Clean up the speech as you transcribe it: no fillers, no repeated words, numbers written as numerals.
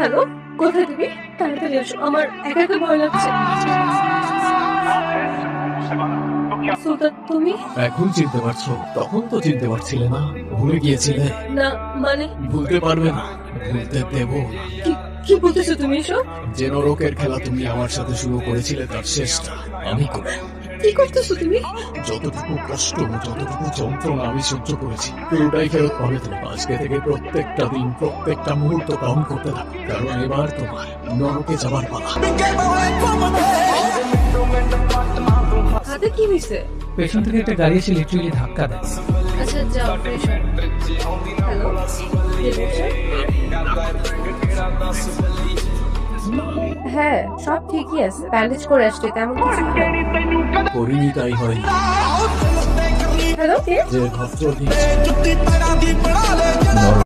Hello, কোথায় তুমি? তাড়াতাড়ি এসো, আমার একা একা ভয় লাগছে। সুলতান, তুমি? এখন চিনতে পারছো? তখন তো চিনতে পারছিলে না, ভুলে গিয়েছিলে। না মানে ভুলতে পারবে না, ভুলতে দেব না। কি কি বলতেছো তুমি এসব? যে নরকের খেলা তুমি আমার সাথে শুরু করেছিলে তার শেষটা আমি করব। কি করতেছো তুমি? যতটুকু কষ্ট, যতটুকু যন্ত্রণা আমি সহ্য করেছি পুরোটাই ফেরত পাবে তুমি। আজকে থেকে প্রত্যেকটা দিন, প্রত্যেকটা মুহূর্ত কাউন্ট করতে থাকো, কারণ এবার তোমার নরকে যাবার পালা। হাতে কি হয়েছে? পেছন থেকে একটা গাড়ি এসে লিটারালি ধাক্কা দেয়। আচ্ছা যাও, ফ্রেশ হও। হ্যালো, কে বলছেন? হ্যাঁ, সব ঠিকই আছে, ব্যান্ডেজ করে আসছে, তেমন কিছু না। করিনি তাই হয়নি। হ্যালো, কে? যে ভদ্র দিয়েছে